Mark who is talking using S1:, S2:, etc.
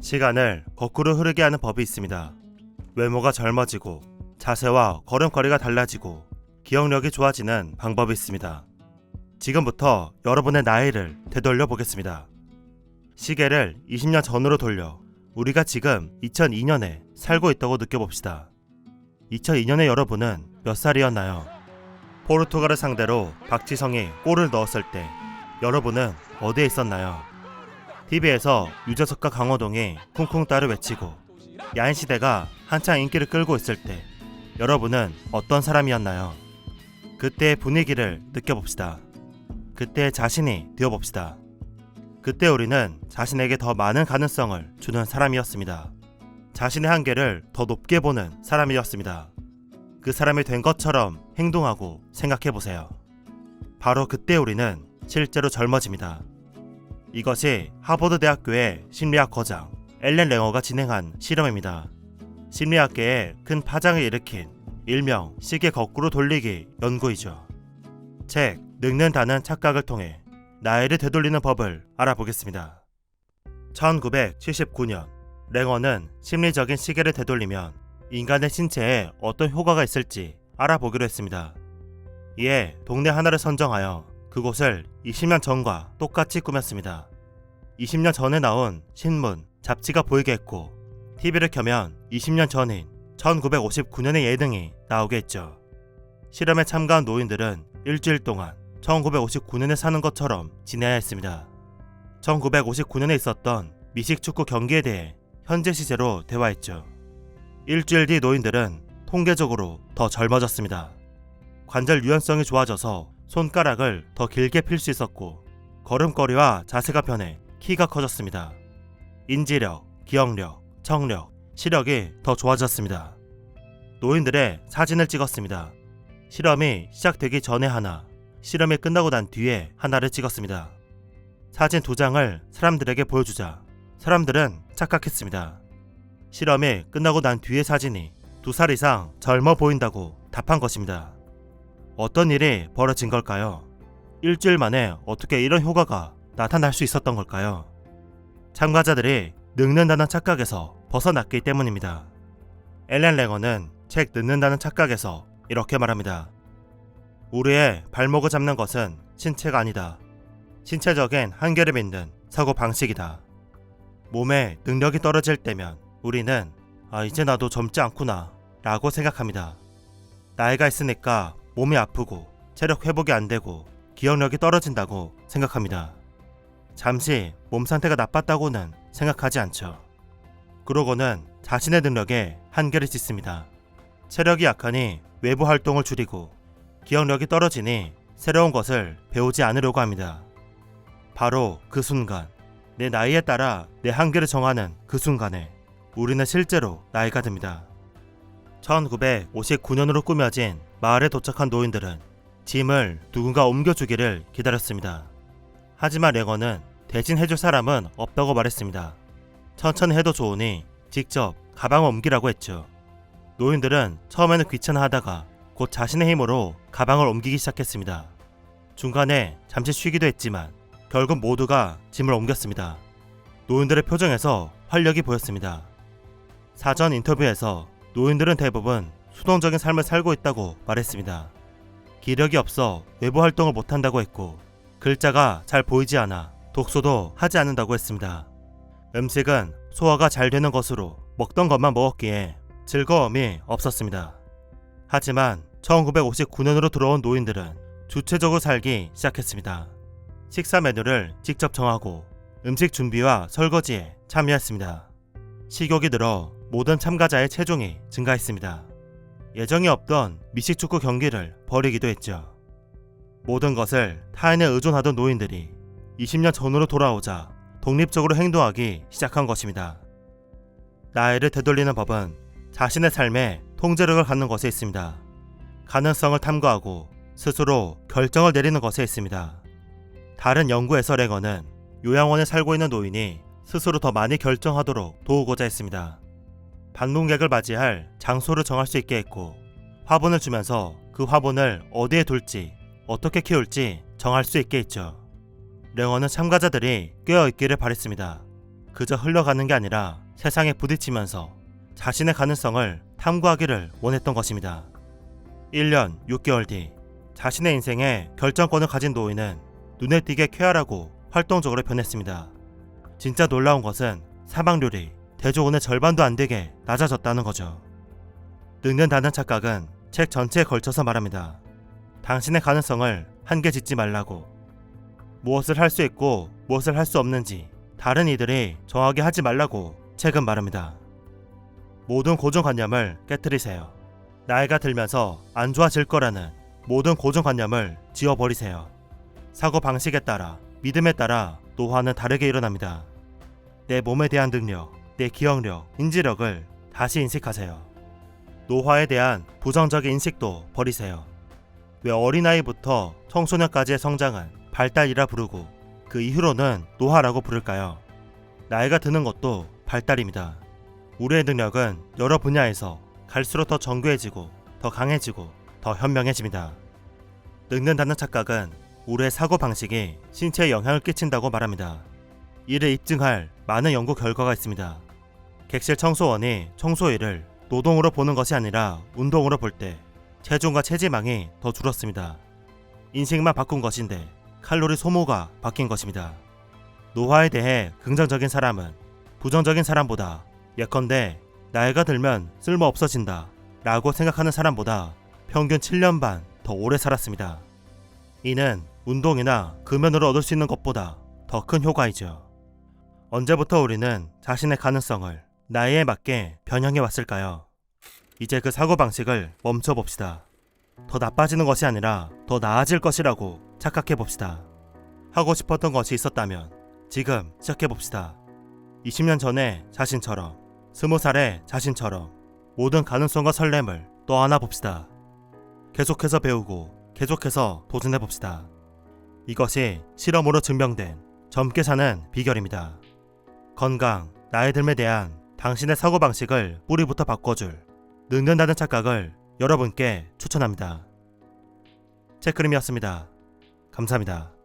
S1: 시간을 거꾸로 흐르게 하는 법이 있습니다. 외모가 젊어지고 자세와 걸음걸이가 달라지고 기억력이 좋아지는 방법이 있습니다. 지금부터 여러분의 나이를 되돌려 보겠습니다. 시계를 20년 전으로 돌려 우리가 지금 2002년에 살고 있다고 느껴봅시다. 2002년에 여러분은 몇 살이었나요? 포르투갈을 상대로 박지성이 골을 넣었을 때 여러분은 어디에 있었나요? TV에서 유재석과 강호동이 쿵쿵 따를 외치고 야인시대가 한창 인기를 끌고 있을 때 여러분은 어떤 사람이었나요? 그때의 분위기를 느껴봅시다. 그때의 자신이 되어봅시다. 그때 우리는 자신에게 더 많은 가능성을 주는 사람이었습니다. 자신의 한계를 더 높게 보는 사람이었습니다. 그 사람이 된 것처럼 행동하고 생각해보세요. 바로 그때 우리는 실제로 젊어집니다. 이것이 하버드 대학교의 심리학 거장 앨런 랭어가 진행한 실험입니다. 심리학계에 큰 파장을 일으킨 일명 시계 거꾸로 돌리기 연구이죠. 책 늙는다는 착각을 통해 나이를 되돌리는 법을 알아보겠습니다. 1979년 랭어는 심리적인 시계를 되돌리면 인간의 신체에 어떤 효과가 있을지 알아보기로 했습니다. 이에 동네 하나를 선정하여 그곳을 20년 전과 똑같이 꾸몄습니다. 20년 전에 나온 신문, 잡지가 보이게 했고 TV를 켜면 20년 전인 1959년의 예능이 나오게 했죠. 실험에 참가한 노인들은 일주일 동안 1959년에 사는 것처럼 지내야 했습니다. 1959년에 있었던 미식축구 경기에 대해 현재 시제로 대화했죠. 일주일 뒤 노인들은 통계적으로 더 젊어졌습니다. 관절 유연성이 좋아져서 손가락을 더 길게 필 수 있었고 걸음걸이와 자세가 변해 키가 커졌습니다. 인지력, 기억력, 청력, 시력이 더 좋아졌습니다. 노인들의 사진을 찍었습니다. 실험이 시작되기 전에 하나, 실험이 끝나고 난 뒤에 하나를 찍었습니다. 사진 2장을 사람들에게 보여주자 사람들은 착각했습니다. 실험이 끝나고 난 뒤의 사진이 2살 이상 젊어 보인다고 답한 것입니다. 어떤 일이 벌어진 걸까요? 일주일 만에 어떻게 이런 효과가 나타날 수 있었던 걸까요? 참가자들이 늙는다는 착각에서 벗어났기 때문입니다. 앨런 랭어는 책 늙는다는 착각에서 이렇게 말합니다. 우리의 발목을 잡는 것은 신체가 아니다. 신체적인 한계를 믿는 사고 방식이다. 몸의 능력이 떨어질 때면 우리는 이제 나도 젊지 않구나 라고 생각합니다. 나이가 있으니까 몸이 아프고 체력 회복이 안 되고 기억력이 떨어진다고 생각합니다. 잠시 몸 상태가 나빴다고는 생각하지 않죠. 그러고는 자신의 능력에 한계를 짓습니다. 체력이 약하니 외부 활동을 줄이고 기억력이 떨어지니 새로운 것을 배우지 않으려고 합니다. 바로 그 순간, 내 나이에 따라 내 한계를 정하는 그 순간에 우리는 실제로 나이가 듭니다. 1959년으로 꾸며진 마을에 도착한 노인들은 짐을 누군가 옮겨주기를 기다렸습니다. 하지만 랭어는 대신 해줄 사람은 없다고 말했습니다. 천천히 해도 좋으니 직접 가방을 옮기라고 했죠. 노인들은 처음에는 귀찮아하다가 곧 자신의 힘으로 가방을 옮기기 시작했습니다. 중간에 잠시 쉬기도 했지만 결국 모두가 짐을 옮겼습니다. 노인들의 표정에서 활력이 보였습니다. 사전 인터뷰에서 노인들은 대부분 수동적인 삶을 살고 있다고 말했습니다. 기력이 없어 외부 활동을 못한다고 했고 글자가 잘 보이지 않아 독서도 하지 않는다고 했습니다. 음식은 소화가 잘 되는 것으로 먹던 것만 먹었기에 즐거움이 없었습니다. 하지만 1959년으로 들어온 노인들은 주체적으로 살기 시작했습니다. 식사 메뉴를 직접 정하고 음식 준비와 설거지에 참여했습니다. 식욕이 늘어 모든 참가자의 체중이 증가했습니다. 예정이 없던 미식축구 경기를 벌이기도 했죠. 모든 것을 타인에 의존하던 노인들이 20년 전으로 돌아오자 독립적으로 행동하기 시작한 것입니다. 나이를 되돌리는 법은 자신의 삶에 통제력을 갖는 것에 있습니다. 가능성을 탐구하고 스스로 결정을 내리는 것에 있습니다. 다른 연구에서 랭어는 요양원에 살고 있는 노인이 스스로 더 많이 결정하도록 도우고자 했습니다. 방문객을 맞이할 장소를 정할 수 있게 했고 화분을 주면서 그 화분을 어디에 둘지 어떻게 키울지 정할 수 있게 했죠. 랭어는 참가자들이 깨어있기를 바랬습니다. 그저 흘러가는 게 아니라 세상에 부딪히면서 자신의 가능성을 탐구하기를 원했던 것입니다. 1년 6개월 뒤 자신의 인생에 결정권을 가진 노인은 눈에 띄게 쾌활하고 활동적으로 변했습니다. 진짜 놀라운 것은 사망률이 대조군의 절반도 안 되게 낮아졌다는 거죠. 늙는다는 착각은 책 전체에 걸쳐서 말합니다. 당신의 가능성을 한계 짓지 말라고. 무엇을 할 수 있고 무엇을 할 수 없는지 다른 이들이 정하게 하지 말라고 책은 말합니다. 모든 고정관념을 깨뜨리세요. 나이가 들면서 안 좋아질 거라는 모든 고정관념을 지워버리세요. 사고방식에 따라, 믿음에 따라 노화는 다르게 일어납니다. 내 몸에 대한 능력, 내 기억력, 인지력을 다시 인식하세요. 노화에 대한 부정적인 인식도 버리세요. 왜 어린아이부터 청소년까지의 성장은 발달이라 부르고 그 이후로는 노화라고 부를까요? 나이가 드는 것도 발달입니다. 우리의 능력은 여러 분야에서 갈수록 더 정교해지고 더 강해지고 더 현명해집니다. 늙는다는 착각은 우리의 사고방식이 신체에 영향을 끼친다고 말합니다. 이를 입증할 많은 연구 결과가 있습니다. 객실 청소원이 청소일을 노동으로 보는 것이 아니라 운동으로 볼 때 체중과 체지방이 더 줄었습니다. 인식만 바꾼 것인데 칼로리 소모가 바뀐 것입니다. 노화에 대해 긍정적인 사람은 부정적인 사람보다 예컨대 나이가 들면 쓸모 없어진다 라고 생각하는 사람보다 평균 7년 반 더 오래 살았습니다. 이는 운동이나 금연으로 얻을 수 있는 것보다 더 큰 효과이죠. 언제부터 우리는 자신의 가능성을 나이에 맞게 변형해 왔을까요? 이제 그 사고방식을 멈춰봅시다. 더 나빠지는 것이 아니라 더 나아질 것이라고 착각해봅시다. 하고 싶었던 것이 있었다면 지금 시작해봅시다. 20년 전의 자신처럼, 20살의 자신처럼 모든 가능성과 설렘을 또 안아봅시다. 계속해서 배우고 계속해서 도전해봅시다. 이것이 실험으로 증명된 젊게 사는 비결입니다. 건강, 나이 듦에 대한 당신의 사고방식을 뿌리부터 바꿔줄 늙는다는 착각을 여러분께 추천합니다. 책그림이었습니다. 감사합니다.